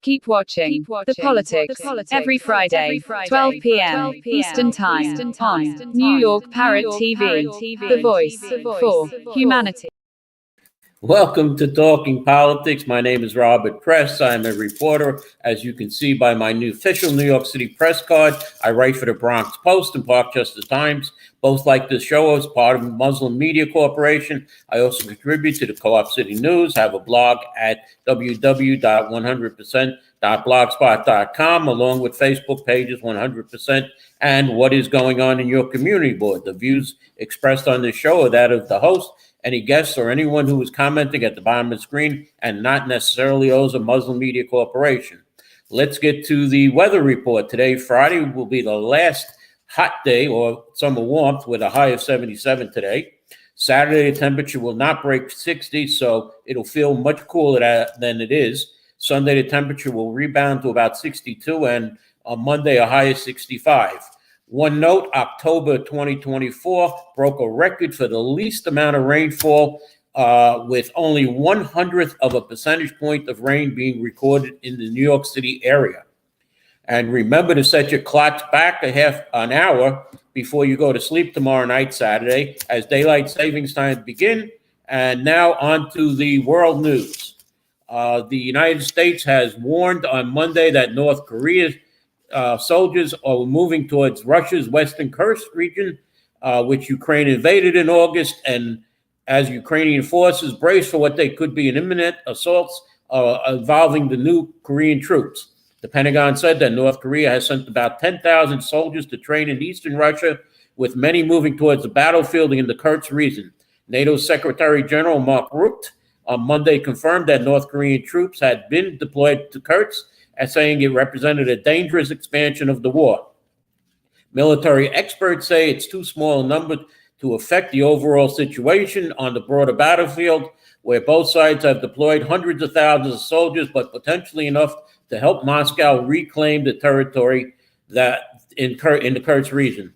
Keep watching The Politics every Friday, 12 p.m. Eastern Time on New York Parrot TV, the voice for humanity. Welcome to Talking Politics. My name is Robert Press. I'm a reporter. As you can see by my new official New York City press card, I write for the Bronx Post and Parkchester Times. Both like this show as part of Muslim Media Corporation. I also contribute to the Co-op City News, have a blog at www.100%.blogspot.com, along with Facebook pages 100% and What Is Going On in Your Community Board. The views expressed on this show are that of the host, any guests, or anyone who is commenting at the bottom of the screen, and not necessarily those of Muslim Media Corporation. Let's get to the weather report. Today, Friday, will be the last hot day or summer warmth with a high of 77 today. Saturday, the temperature will not break 60, so it'll feel much cooler than it is. Sunday, the temperature will rebound to about 62, and on Monday, a high of 65. One note, October 2024 broke a record for the least amount of rainfall, with only 1/100th of a percentage point of rain being recorded in the New York City area. And remember to set your clocks back a half an hour before you go to sleep tomorrow night, Saturday, as daylight savings time begin. And now on to the world news. The United States has warned on Monday that North Korea's soldiers are moving towards Russia's Western Kursk region, which Ukraine invaded in August. And as Ukrainian forces brace for what they could be an imminent assaults involving the new Korean troops. The Pentagon said that North Korea has sent about 10,000 soldiers to train in eastern Russia, with many moving towards the battlefield in the Kursk region. NATO Secretary General Mark Rutte on Monday confirmed that North Korean troops had been deployed to Kursk, as saying it represented a dangerous expansion of the war. Military experts say it's too small a number to affect the overall situation on the broader battlefield, where both sides have deployed hundreds of thousands of soldiers, but potentially enough to help Moscow reclaim the territory that in the Kursk region.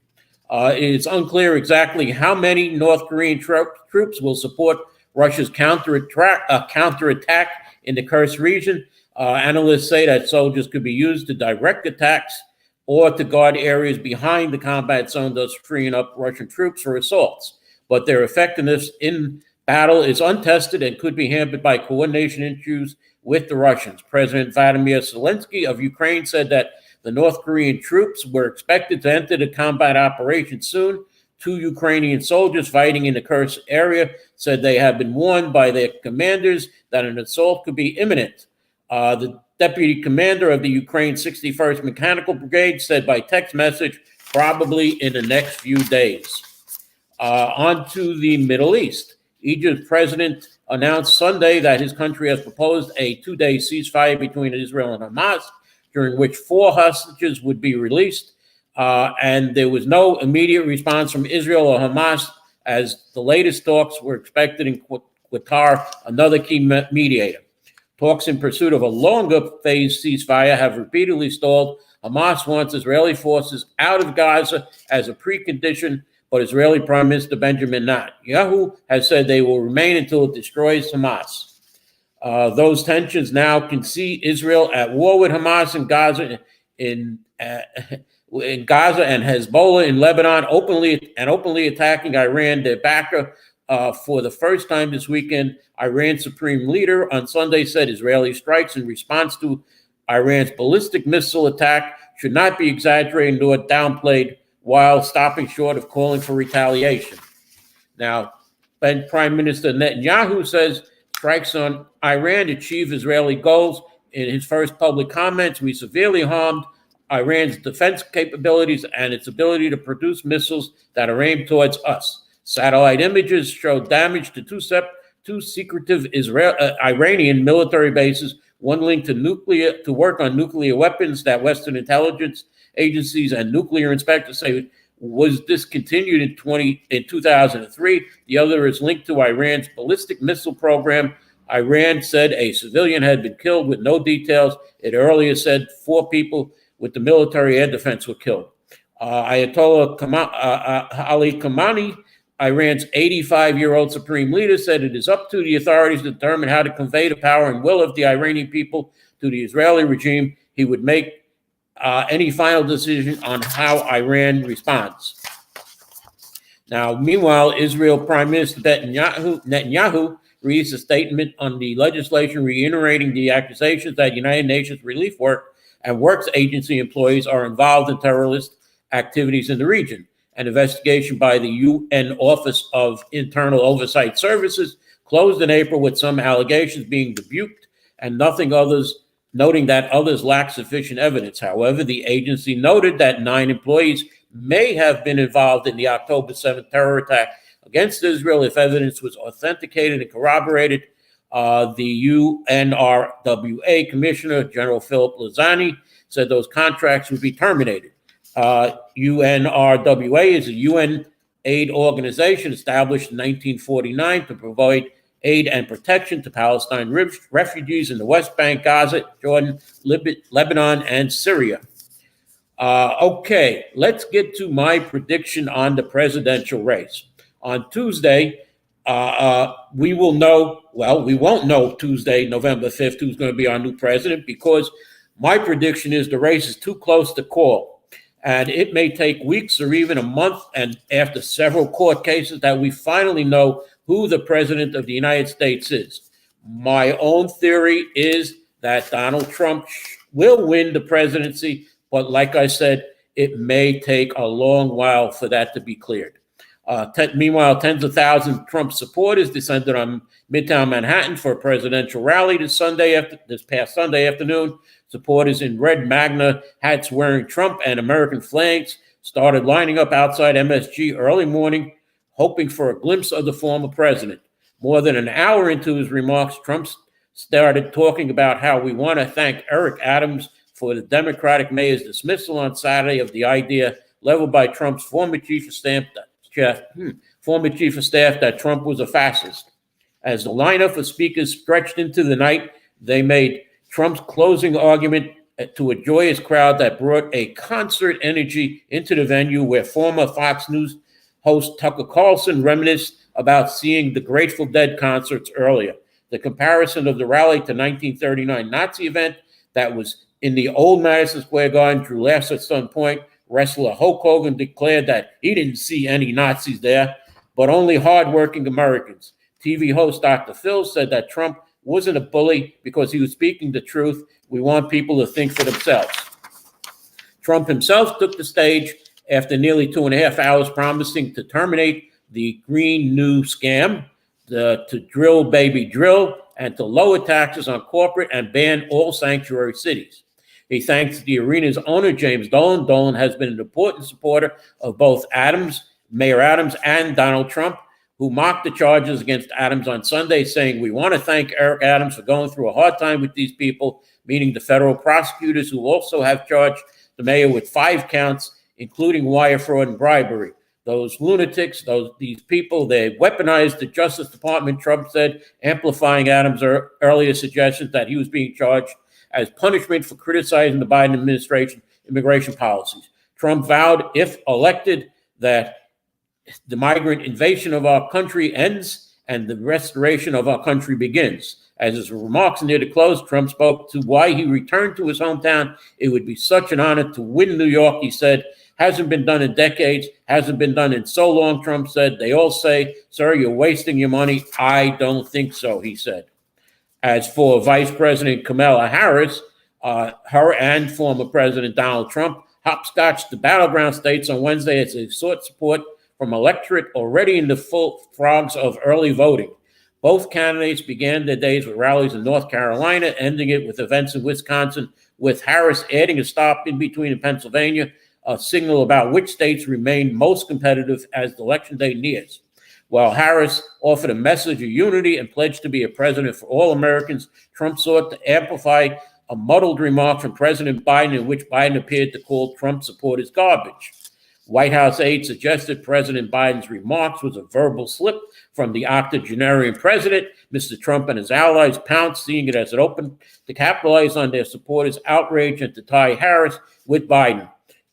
It's unclear exactly how many North Korean troops will support Russia's counterattack in the Kursk region. Analysts say that soldiers could be used to direct attacks or to guard areas behind the combat zone, thus freeing up Russian troops for assaults. But their effectiveness in battle is untested and could be hampered by coordination issues with the Russians. President Vladimir Zelensky of Ukraine said that the North Korean troops were expected to enter the combat operation soon. 2 Ukrainian soldiers fighting in the Kursk area said they have been warned by their commanders that an assault could be imminent. The deputy commander of the Ukraine 61st Mechanical Brigade said by text message, probably in the next few days. On to the Middle East. Egypt's president announced Sunday that his country has proposed a 2-day ceasefire between Israel and Hamas, during which 4 hostages would be released. And there was no immediate response from Israel or Hamas, as the latest talks were expected in Qatar, another key mediator. Talks in pursuit of a longer phase ceasefire have repeatedly stalled. Hamas wants Israeli forces out of Gaza as a precondition, but Israeli Prime Minister Benjamin Netanyahu has said they will remain until it destroys Hamas. Those tensions now can see Israel at war with Hamas in Gaza, in Gaza and Hezbollah in Lebanon, openly attacking Iran, their backer. For the first time this weekend, Iran's supreme leader on Sunday said Israeli strikes in response to Iran's ballistic missile attack should not be exaggerated nor downplayed, while stopping short of calling for retaliation. Now, Prime Minister Netanyahu says strikes on Iran achieve Israeli goals. In his first public comments, we severely harmed Iran's defense capabilities and its ability to produce missiles that are aimed towards us. Satellite images showed damage to two secretive Iranian military bases, one linked to work on nuclear weapons that Western intelligence agencies and nuclear inspectors say was discontinued in 2003. The other is linked to Iran's ballistic missile program. Iran said a civilian had been killed with no details. It earlier said 4 people with the military air defense were killed. Ayatollah Ali Khamenei, Iran's 85-year-old supreme leader, said it is up to the authorities to determine how to convey the power and will of the Iranian people to the Israeli regime. He would make any final decision on how Iran responds. Now, meanwhile, Israel Prime Minister Netanyahu released a statement on the legislation reiterating the accusations that United Nations relief work and works agency employees are involved in terrorist activities in the region. An investigation by the UN Office of Internal Oversight Services closed in April with some allegations being rebuked and noting that others lack sufficient evidence. However, the agency noted that 9 employees may have been involved in the October 7th terror attack against Israel if evidence was authenticated and corroborated. The UNRWA Commissioner, General Philip Lazani, said those contracts would be terminated. UNRWA is a UN aid organization established in 1949 to provide aid and protection to Palestine refugees in the West Bank, Gaza, Jordan, Lebanon, and Syria. Okay, let's get to my prediction on the presidential race. On Tuesday, we will know, well, we won't know Tuesday, November 5th, who's going to be our new president, because my prediction is the race is too close to call. And it may take weeks or even a month, and after several court cases, that we finally know who the president of the United States is. My own theory is that Donald Trump will win the presidency, but like I said, it may take a long while for that to be cleared. Meanwhile, tens of thousands of Trump supporters descended on Midtown Manhattan for a presidential rally this past Sunday afternoon. Supporters in red Magna hats wearing Trump and American flags started lining up outside MSG early morning, hoping for a glimpse of the former president. More than an hour into his remarks, Trump started talking about how we want to thank Eric Adams for the Democratic mayor's dismissal on Saturday of the idea leveled by Trump's former chief of staff that Trump was a fascist. As the lineup of speakers stretched into the night, they made Trump's closing argument to a joyous crowd that brought a concert energy into the venue, where former Fox News host Tucker Carlson reminisced about seeing the Grateful Dead concerts earlier. The comparison of the rally to 1939 Nazi event that was in the old Madison Square Garden drew laughs at some point. Wrestler Hulk Hogan declared that he didn't see any Nazis there, but only hardworking Americans. TV host Dr. Phil said that Trump wasn't a bully because he was speaking the truth. We want people to think for themselves. Trump himself took the stage after nearly 2.5 hours, promising to terminate the Green New Scam, to drill baby drill, and to lower taxes on corporate and ban all sanctuary cities. He thanks the arena's owner, James Dolan. Dolan has been an important supporter of both Mayor Adams, and Donald Trump, who mocked the charges against Adams on Sunday, saying, "We want to thank Eric Adams for going through a hard time with these people," meaning the federal prosecutors, who also have charged the mayor with 5 counts, including wire fraud and bribery. Those lunatics, these people, they weaponized the Justice Department, Trump said, amplifying Adams' earlier suggestions that he was being charged as punishment for criticizing the Biden administration immigration policies. Trump vowed, if elected, that the migrant invasion of our country ends and the restoration of our country begins. As his remarks near the close, Trump spoke to why he returned to his hometown. "It would be such an honor to win New York," he said. "Hasn't been done in decades, hasn't been done in so long," Trump said. "They all say, 'Sir, you're wasting your money.' I don't think so," he said. As for Vice President Kamala Harris, her and former President Donald Trump hopscotched the battleground states on Wednesday as they sought support from electorate already in the full frogs of early voting. Both candidates began their days with rallies in North Carolina, ending it with events in Wisconsin, with Harris adding a stop in between in Pennsylvania, a signal about which states remain most competitive as the election day nears. While Harris offered a message of unity and pledged to be a president for all Americans, Trump sought to amplify a muddled remark from President Biden in which Biden appeared to call Trump supporters garbage. White House aides suggested President Biden's remarks was a verbal slip from the octogenarian president. Mr. Trump and his allies pounced, seeing it as an open to capitalize on their supporters' outrage and to tie Harris with Biden.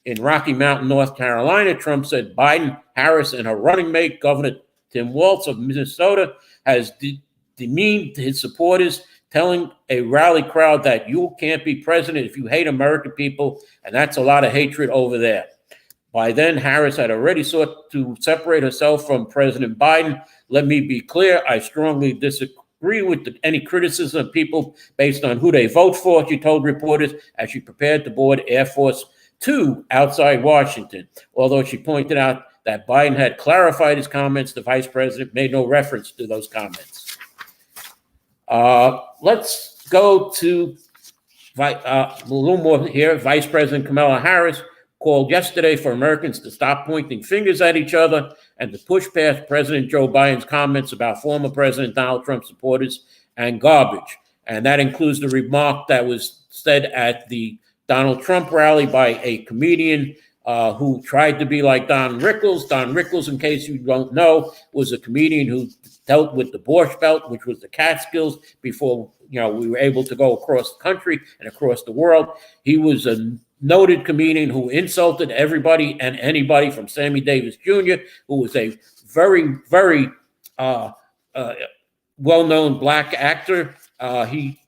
In Rocky Mountain, North Carolina, Trump said Biden, Harris, and her running mate, Governor Tim Walz of Minnesota, has demeaned his supporters, telling a rally crowd that you can't be president if you hate American people, and that's a lot of hatred over there. By then, Harris had already sought to separate herself from President Biden. Let me be clear, I strongly disagree with any criticism of people based on who they vote for, she told reporters as she prepared to board Air Force Two outside Washington. Although she pointed out that Biden had clarified his comments, the vice president made no reference to those comments. Let's go to a little more here. Vice President Kamala Harris called yesterday for Americans to stop pointing fingers at each other and to push past President Joe Biden's comments about former President Donald Trump supporters and garbage. And that includes the remark that was said at the Donald Trump rally by a comedian who tried to be like Don Rickles. Don Rickles, in case you don't know, was a comedian who dealt with the Borscht Belt, which was the Catskills, before we were able to go across the country and across the world. He was a noted comedian who insulted everybody and anybody, from Sammy Davis Jr., who was a very, very well-known black actor. He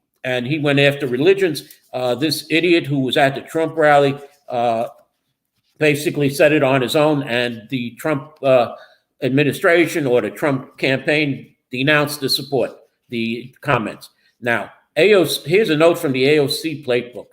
went after religions. This idiot who was at the Trump rally basically said it on his own, and the Trump administration or the Trump campaign denounced the comments. Now, here's a note from the AOC Playbook.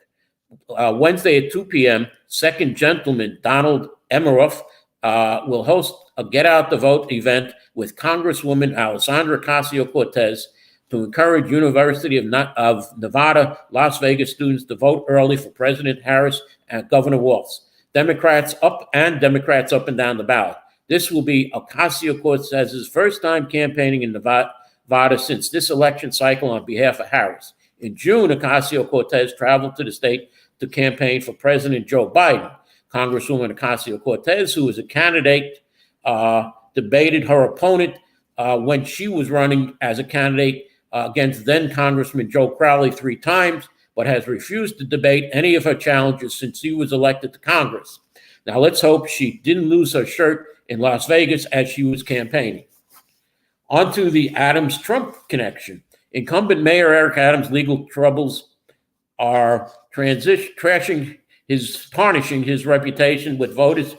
Wednesday at 2 p.m., Second Gentleman Donald Emmeroff will host a Get Out the Vote event with Congresswoman Alessandra Ocasio-Cortez to encourage University of Nevada, Las Vegas students to vote early for President Harris and Governor Walz. Democrats up and down the ballot. This will be Ocasio-Cortez's first time campaigning in Nevada since this election cycle on behalf of Harris. In June, Ocasio-Cortez traveled to the state to campaign for President Joe Biden. Congresswoman Ocasio-Cortez, who is a candidate, debated her opponent when she was running as a candidate against then Congressman Joe Crowley 3 times, but has refused to debate any of her challenges since she was elected to Congress. Now, let's hope she didn't lose her shirt in Las Vegas as she was campaigning. On to the Adams-Trump connection. Incumbent Mayor Eric Adams' legal troubles are tarnishing his reputation with voters.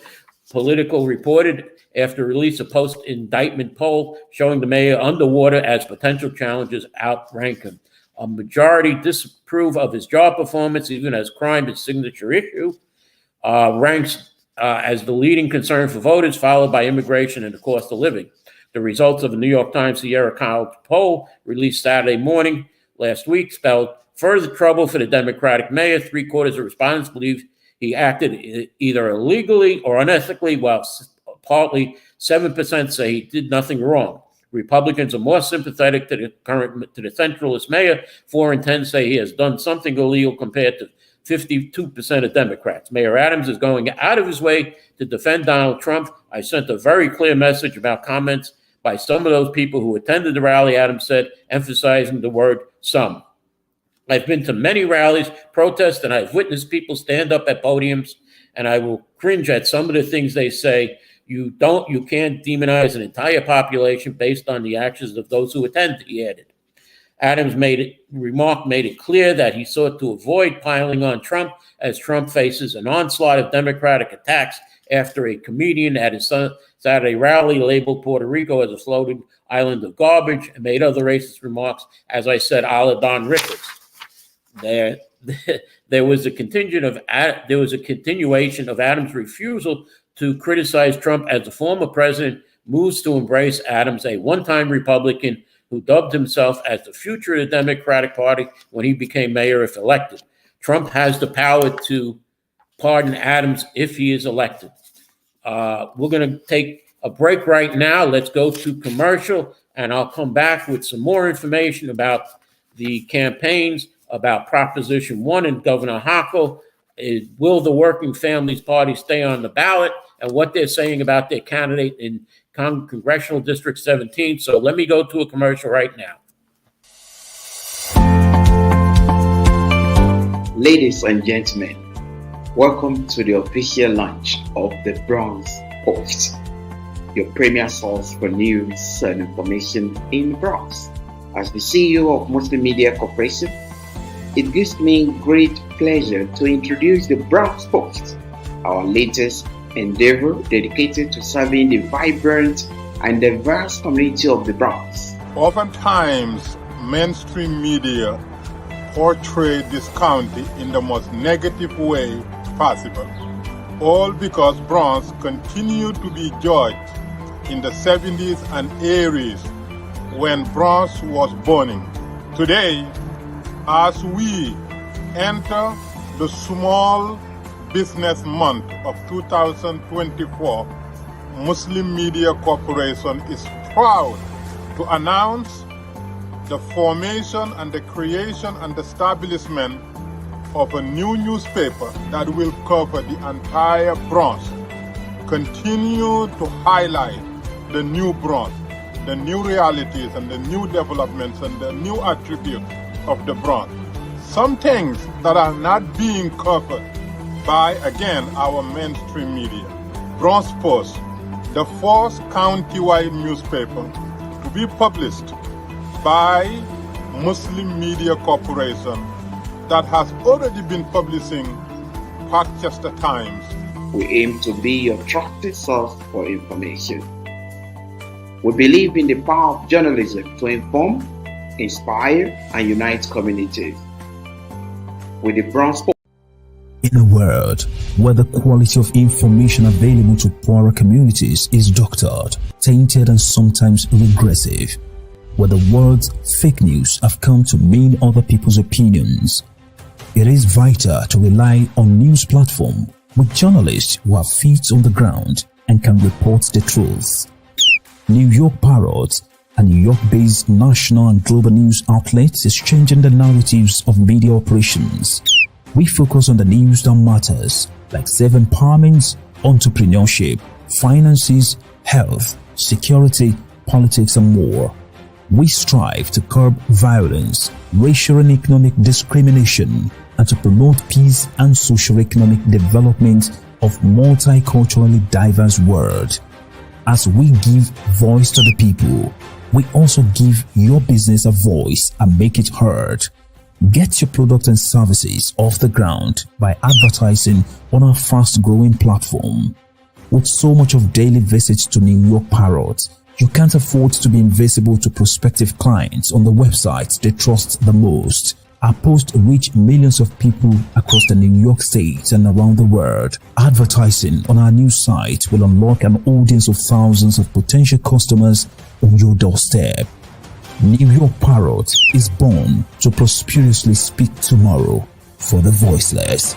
Politico reported after release of post-indictment poll showing the mayor underwater as potential challengers outrank him. A majority disapprove of his job performance, even as crime, his signature issue, ranks as the leading concern for voters, followed by immigration and the cost of living. The results of the New York Times Sierra College poll released Saturday morning last week spelled further trouble for the Democratic mayor. 3/4 of respondents believe he acted either illegally or unethically, while partly 7% say he did nothing wrong. Republicans are more sympathetic to the centralist mayor. 4 in 10 say he has done something illegal compared to 52% of Democrats. Mayor Adams is going out of his way to defend Donald Trump. I sent a very clear message about comments by some of those people who attended the rally, Adams said, emphasizing the word some. I've been to many rallies, protests, and I've witnessed people stand up at podiums, and I will cringe at some of the things they say. You can't demonize an entire population based on the actions of those who attend, he added. Adams made it clear that he sought to avoid piling on Trump as Trump faces an onslaught of Democratic attacks after a comedian at his Saturday rally labeled Puerto Rico as a floating island of garbage and made other racist remarks, as I said, a la Don Rickles. There was a continuation of Adams' refusal to criticize Trump as the former president moves to embrace Adams, a one-time Republican who dubbed himself as the future of the Democratic Party when he became mayor if elected. Trump has the power to pardon Adams if he is elected. We're going to take a break right now. Let's go to commercial, and I'll come back with some more information about the campaigns, about Proposition 1 and Governor Hochul. Will the Working Families Party stay on the ballot, and what they're saying about their candidate in Congressional District 17. So let me go to a commercial right now. Ladies and gentlemen, welcome to the official launch of the Bronx Post, your premier source for news and information in the Bronx. As the CEO of Muslim Media Corporation, it gives me great pleasure to introduce the Bronx Post, our latest endeavor dedicated to serving the vibrant and diverse community of the Bronx. Oftentimes, mainstream media portray this county in the most negative way possible, all because Bronx continued to be judged in the 70s and 80s when Bronx was burning. Today, as we enter the small business month of 2024, Muslim Media Corporation is proud to announce the formation and the creation and establishment of a new newspaper that will cover the entire Bronx, continue to highlight the new Bronx, the new realities and the new developments and the new attributes of the Bronx. Some things that are not being covered by, again, our mainstream media. Bronx Post, the first county-wide newspaper to be published by Muslim Media Corporation that has already been publishing Parkchester Times. We aim to be your trusted source for information. We believe in the power of journalism to inform, inspire, and unite communities. With the Bronx Post. In a world where the quality of information available to poorer communities is doctored, tainted, and sometimes regressive, where the words fake news have come to mean other people's opinions, it is vital to rely on news platforms with journalists who have feet on the ground and can report the truth. New York Parrot, a New York-based national and global news outlet, is changing the narratives of media operations. We focus on the news that matters, like self-empowerment, entrepreneurship, finances, health, security, politics, and more. We strive to curb violence, racial and economic discrimination, and to promote peace and socio-economic development of multiculturally diverse world. As we give voice to the people, we also give your business a voice and make it heard. Get your products and services off the ground by advertising on our fast-growing platform. With so much of daily visits to New York Parrot, you can't afford to be invisible to prospective clients on the websites they trust the most. Our posts reach millions of people across the New York State and around the world. Advertising on our new site will unlock an audience of thousands of potential customers on your doorstep. New York Parrot is born to prosperously speak tomorrow for the voiceless.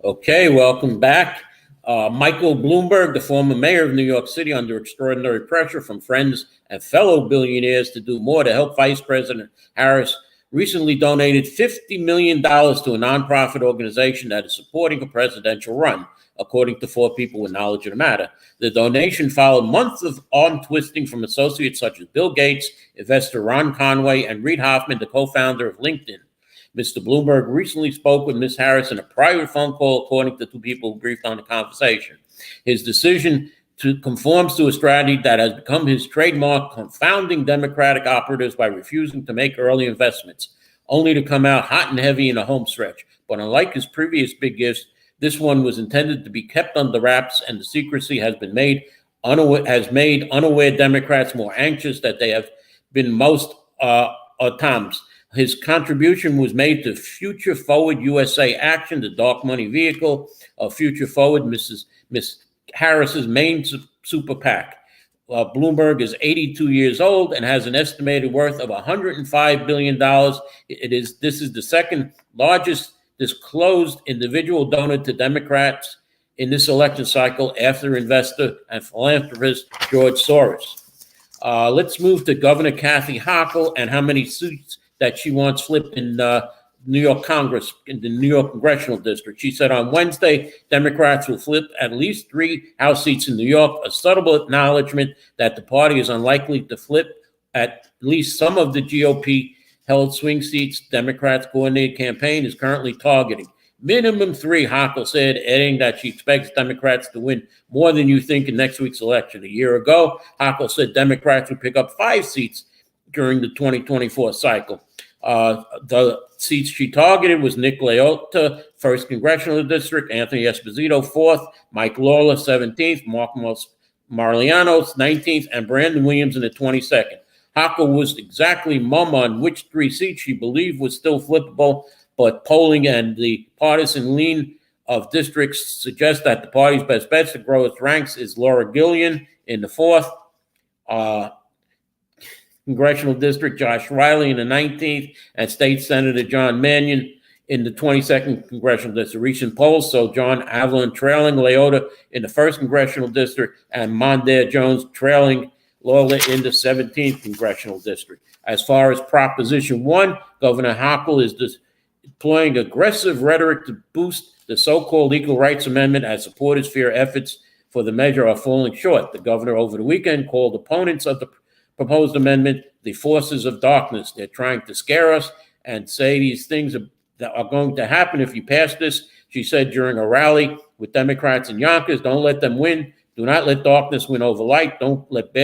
Okay, welcome back. Michael Bloomberg, the former mayor of New York City, under extraordinary pressure from friends and fellow billionaires to do more to help Vice President Harris, recently donated $50 million to a nonprofit organization that is supporting a presidential run, according to 4 people with knowledge of the matter. The donation followed months of arm twisting from associates such as Bill Gates, investor Ron Conway, and Reid Hoffman, the co-founder of LinkedIn. Mr. Bloomberg recently spoke with Ms. Harris in a private phone call, according to 2 people who briefed on the conversation. His decision conforms to a strategy that has become his trademark, confounding Democratic operatives by refusing to make early investments, only to come out hot and heavy in a home stretch. But unlike his previous big gifts, this one was intended to be kept under wraps, and the secrecy has made unaware Democrats more anxious than they have been most times. His contribution was made to Future Forward USA Action, the dark money vehicle of Future Forward, Ms. Harris's main super PAC. Bloomberg is 82 years old and has an estimated worth of $105 billion. This is the second largest disclosed individual donor to Democrats in this election cycle after investor and philanthropist George Soros. Let's move to Governor Kathy Hochul and how many seats that she wants flipped in New York Congress, in the New York Congressional District. She said on Wednesday, Democrats will flip at least 3 House seats in New York, a subtle acknowledgement that the party is unlikely to flip at least some of the GOP-held swing seats Democrats' coordinated campaign is currently targeting. Minimum 3, Hochul said, adding that she expects Democrats to win more than you think in next week's election. A year ago, Hochul said Democrats would pick up 5 seats during the 2024 cycle. The seats she targeted was Nick Leota, 1st Congressional District, Anthony Esposito, 4th, Mike Lawler, 17th, Mark Mariano, 19th, and Brandon Williams in the 22nd. Hochul was exactly mum on which 3 seats she believed was still flippable, but polling and the partisan lean of districts suggest that the party's best bet to grow its ranks is Laura Gillian in the 4th, Congressional District, Josh Riley in the 19th, and State Senator John Mannion in the 22nd Congressional District. Recent polls show John Avalon trailing Leota in the 1st Congressional District and Mondaire Jones trailing Lawler in the 17th Congressional District. As far as Proposition 1, Governor Hochul is deploying aggressive rhetoric to boost the so-called Equal Rights Amendment as supporters fear efforts for the measure are falling short. The governor over the weekend called opponents of the proposed amendment the forces of darkness. They're trying to scare us and say these things that are going to happen if you pass this. She said during a rally with Democrats in Yonkers, don't let them win. Do not let darkness win over light. Don't let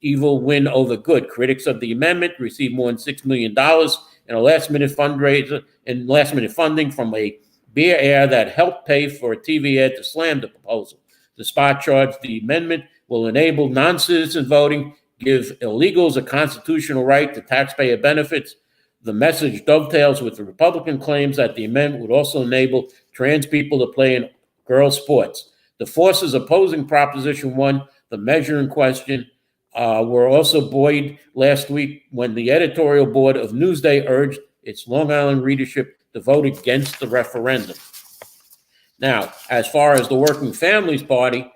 evil win over good. Critics of the amendment received more than $6 million in a last-minute fundraiser and last-minute funding from a beer ad that helped pay for a TV ad to slam the proposal. The spot charged the amendment will enable non-citizen voting, give illegals a constitutional right to taxpayer benefits. The message dovetails with the Republican claims that the amendment would also enable trans people to play in girls' sports. The forces opposing Proposition 1, the measure in question, were also buoyed last week when the editorial board of Newsday urged its Long Island readership to vote against the referendum. Now, as far as the Working Families Party,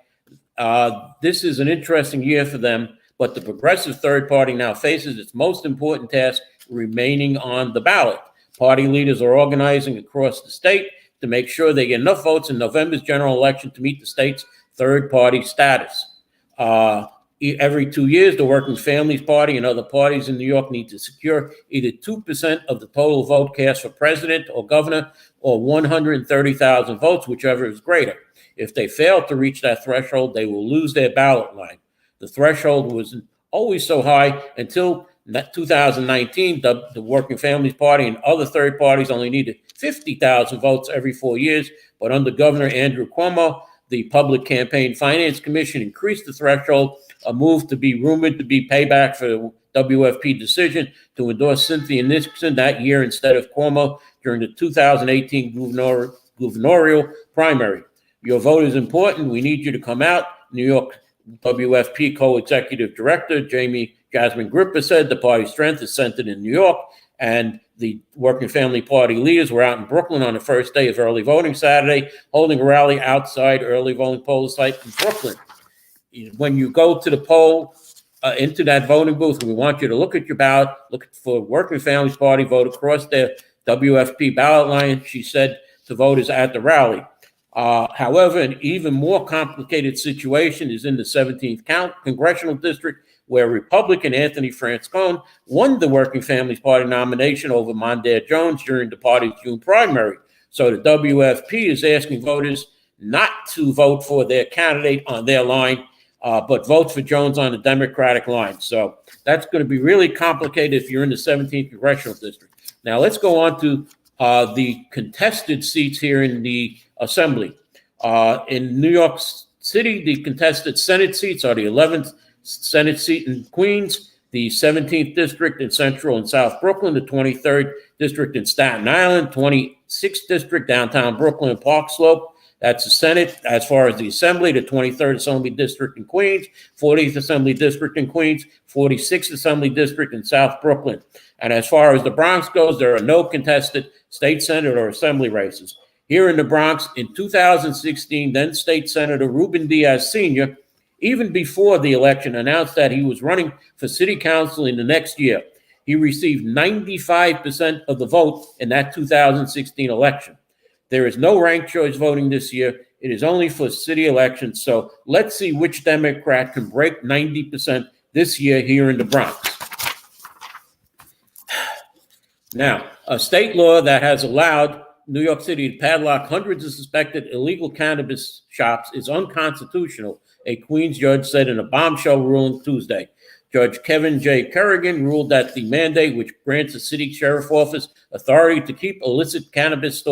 this is an interesting year for them, but the Progressive Third Party now faces its most important task remaining on the ballot. Party leaders are organizing across the state to make sure they get enough votes in November's general election to meet the state's third party status. Every 2 years, the Working Families Party and other parties in New York need to secure either 2% of the total vote cast for president or governor or 130,000 votes, whichever is greater. If they fail to reach that threshold, they will lose their ballot line. The threshold was always so high until 2019. The Working Families Party and other third parties only needed 50,000 votes every 4 years. But under Governor Andrew Cuomo, the Public Campaign Finance Commission increased the threshold, a move to be rumored to be payback for the WFP decision to endorse Cynthia Nixon that year instead of Cuomo during the 2018 gubernatorial primary. Your vote is important. We need you to come out. New York WFP co-executive director Jasmine Gripper said the party's strength is centered in New York, and the Working Family Party leaders were out in Brooklyn on the first day of early voting Saturday, holding a rally outside early voting poll site in Brooklyn. When you go to the poll, into that voting booth, we want you to look at your ballot, look for Working Families Party, vote across their WFP ballot line, she said to voters at the rally. However, an even more complicated situation is in the 17th Congressional District, where Republican Anthony Francone won the Working Families Party nomination over Mondaire Jones during the party's June primary. So the WFP is asking voters not to vote for their candidate on their line, but vote for Jones on the Democratic line. So that's going to be really complicated if you're in the 17th Congressional District. Now let's go on to the contested seats here in the Assembly. In New York City, the contested Senate seats are the 11th Senate seat in Queens, the 17th District in Central and South Brooklyn, the 23rd District in Staten Island, 26th District downtown Brooklyn and Park Slope. That's the Senate. As far as the Assembly, the 23rd Assembly District in Queens, 40th Assembly District in Queens, 46th Assembly District in South Brooklyn. And as far as the Bronx goes, there are no contested state Senate or Assembly races. Here in the Bronx, in 2016, then State Senator Ruben Diaz Sr., even before the election, announced that he was running for city council in the next year. He received 95% of the vote in that 2016 election. There is no ranked choice voting this year. It is only for city elections. So let's see which Democrat can break 90% this year here in the Bronx. Now, a state law that has allowed New York City to padlock hundreds of suspected illegal cannabis shops is unconstitutional, a Queens judge said in a bombshell ruling Tuesday. Judge Kevin J. Kerrigan ruled that the mandate, which grants the city sheriff office authority to keep illicit cannabis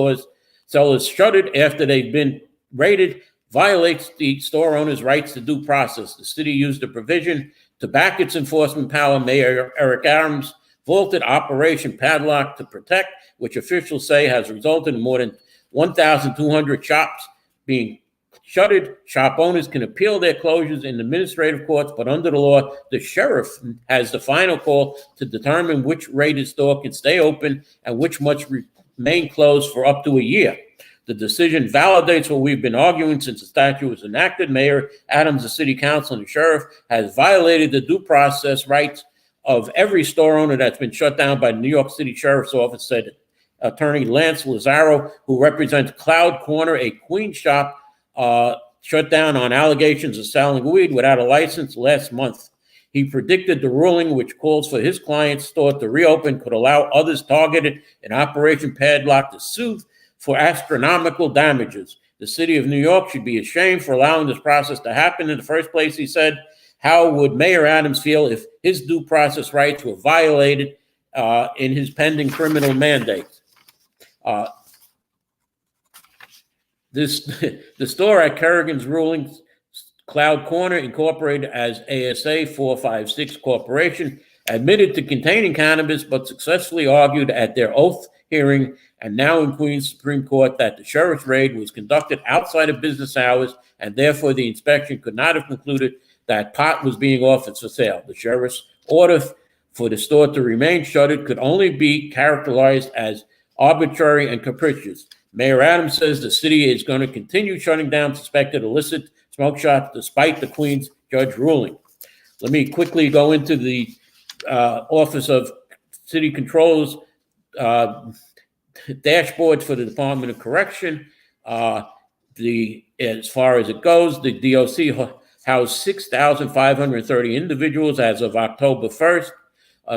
sellers shuttered after they've been raided, violates the store owner's rights to due process. The city used a provision to back its enforcement power. Mayor Eric Adams vaulted Operation Padlock to Protect, which officials say has resulted in more than 1,200 shops being shuttered. Shop owners can appeal their closures in administrative courts, but under the law, the sheriff has the final call to determine which raided store can stay open and which must remain closed for up to a year. The decision validates what we've been arguing since the statute was enacted. Mayor Adams, the city council, and the sheriff has violated the due process rights of every store owner that's been shut down by the New York City Sheriff's Office, said Attorney Lance Lazaro, who represents Cloud Corner, a Queens shop shut down on allegations of selling weed without a license last month. He predicted the ruling, which calls for his client's store to reopen, could allow others targeted in Operation Padlock to sue for astronomical damages. The city of New York should be ashamed for allowing this process to happen in the first place, he said. How would Mayor Adams feel if his due process rights were violated in his pending criminal mandate? The store at Kerrigan's ruling, Cloud Corner, incorporated as ASA 456 Corporation, admitted to containing cannabis, but successfully argued at their oath hearing and now in Queens Supreme Court that the sheriff's raid was conducted outside of business hours, and therefore the inspection could not have concluded that pot was being offered for sale. The sheriff's order for the store to remain shuttered could only be characterized as arbitrary and capricious. Mayor Adams says the city is going to continue shutting down suspected illicit smoke shops despite the Queens judge ruling. Let me quickly go into the Office of City Control's dashboards for the Department of Correction. As far as it goes, the DOC housed 6,530 individuals as of October 1st,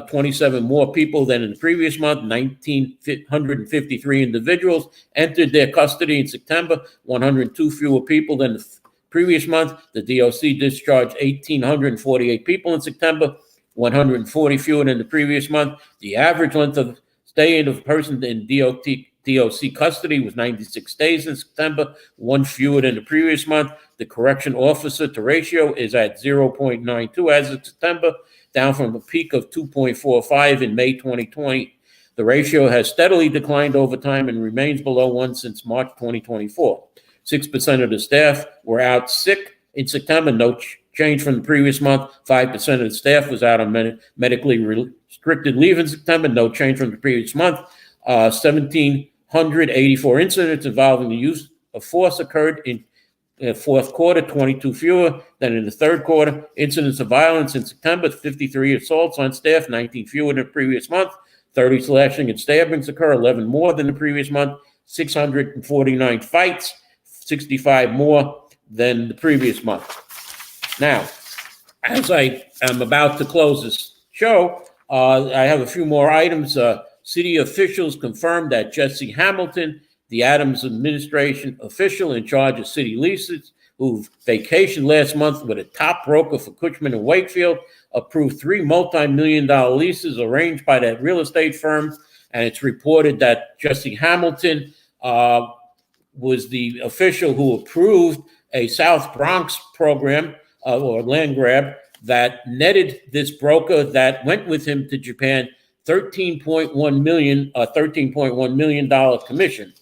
27 more people than in the previous month. 1,953 individuals entered their custody in September, 102 fewer people than the previous month. The DOC discharged 1,848 people in September, 140 fewer than the previous month. The average length of stay of a person in DOC custody was 96 days in September, one fewer than the previous month. The correction officer to ratio is at 0.92 as of September, down from a peak of 2.45 in May 2020. The ratio has steadily declined over time and remains below 1 since March 2024. 6% of the staff were out sick in September, no change from the previous month. 5% of the staff was out on medically restricted leave in September, no change from the previous month. 1,784 incidents involving the use of force occurred in the fourth quarter, 22 fewer than in the third quarter. Incidents of violence in September, 53 assaults on staff, 19 fewer than the previous month. 30 slashing and stabbings occur, 11 more than the previous month. 649 fights, 65 more than the previous month. Now, as I am about to close this show, I have a few more items. City officials confirmed that Jesse Hamilton, the Adams administration official in charge of city leases, who vacationed last month with a top broker for Cushman & Wakefield, approved 3 multi-million-dollar leases arranged by that real estate firm. And it's reported that Jesse Hamilton was the official who approved a South Bronx program or land grab that netted this broker that went with him to Japan $13.1 million commission.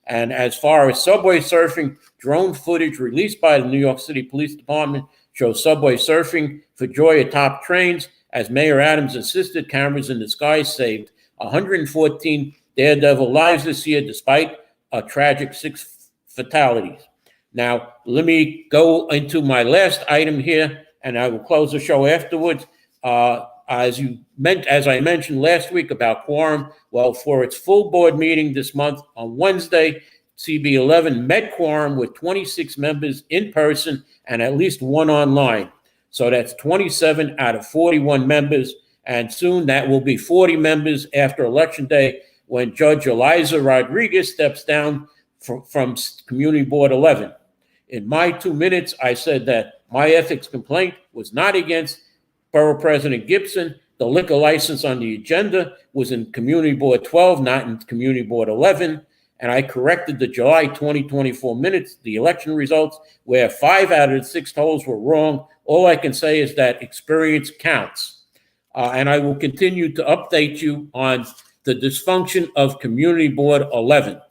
And as far as subway surfing, drone footage released by the New York City Police Department shows subway surfing for joy atop trains. As Mayor Adams insisted, cameras in the sky saved 114 Daredevil lives this year, despite a tragic 6 fatalities. Now, let me go into my last item here, and I will close the show afterwards. As I mentioned last week about quorum, well, for its full board meeting this month on Wednesday, CB11 met quorum with 26 members in person and at least 1 online. So that's 27 out of 41 members, and soon that will be 40 members after Election Day. when Judge Eliza Rodriguez steps down from Community Board 11. In my 2 minutes, I said that my ethics complaint was not against Borough President Gibson. The liquor license on the agenda was in Community Board 12, not in Community Board 11. And I corrected the July 2024 minutes, the election results, where 5 out of the 6 totals were wrong. All I can say is that experience counts. And I will continue to update you on the dysfunction of Community Board 11.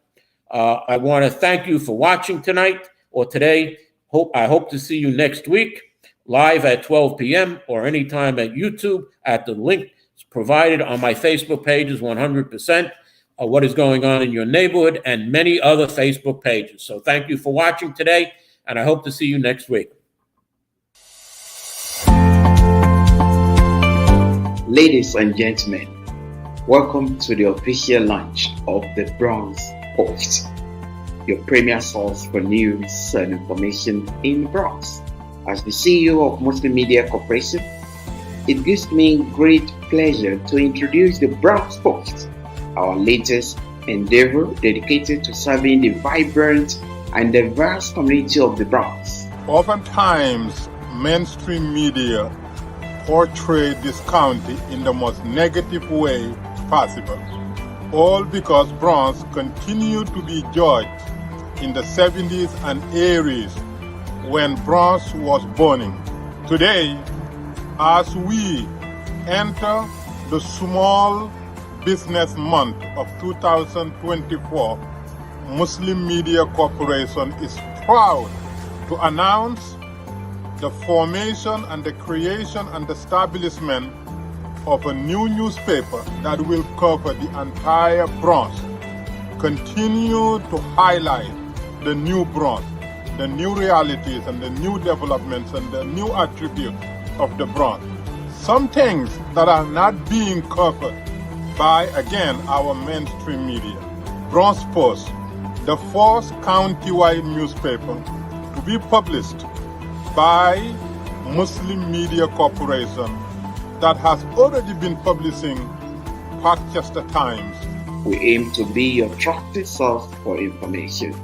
I want to thank you for watching tonight or today. I hope to see you next week, live at 12 p.m. or anytime at YouTube at the link provided on my Facebook pages, 100%, what is going on in your neighborhood, and many other Facebook pages. So thank you for watching today, and I hope to see you next week. Ladies and gentlemen, welcome to the official launch of the Bronx Post, your premier source for news and information in the Bronx. As the CEO of Muslim Media Corporation, it gives me great pleasure to introduce the Bronx Post, our latest endeavor dedicated to serving the vibrant and diverse community of the Bronx. Oftentimes, mainstream media portray this county in the most negative way possible, all because Bronx continued to be judged in the 70s and 80s when Bronx was burning. Today, as we enter the Small Business Month of 2024, Muslim Media Corporation is proud to announce the formation and the creation and establishment of a new newspaper that will cover the entire Bronx, continue to highlight the new Bronx, the new realities and the new developments and the new attributes of the Bronx. Some things that are not being covered by, again, our mainstream media. Bronx Post, the first county-wide newspaper to be published by Muslim Media Corporation that has already been publishing Parkchester Times. We aim to be your trusted source for information.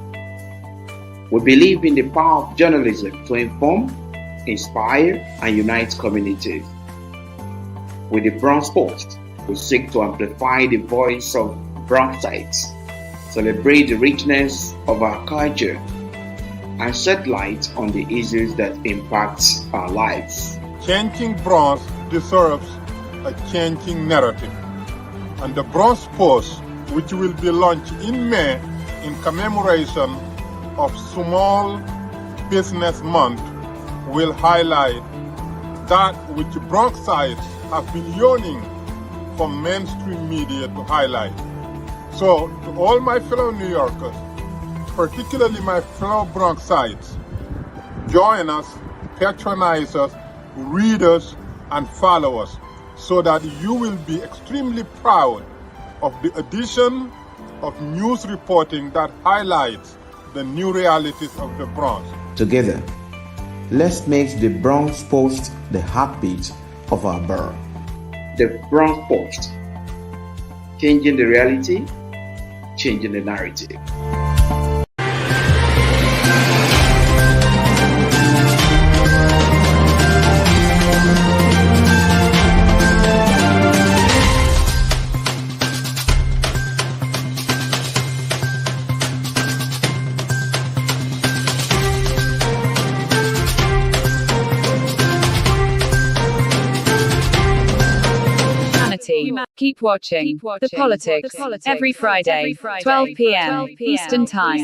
We believe in the power of journalism to inform, inspire, and unite communities. With the Bronx Post, we seek to amplify the voice of Bronxites, celebrate the richness of our culture, and shed light on the issues that impact our lives. Changing Bronx deserves a changing narrative, and the Bronx Post, which will be launched in May in commemoration of Small Business Month, will highlight that which Bronxites have been yearning for mainstream media to highlight. So, to all my fellow New Yorkers, particularly my fellow Bronxites, join us, patronize us, read us, and follow us, so that you will be extremely proud of the addition of news reporting that highlights the new realities of the Bronx. Together, let's make the Bronx Post the heartbeat of our borough. The Bronx Post, changing the reality, changing the narrative. Keep watching The Politics every Friday, 12 p.m. Eastern Time.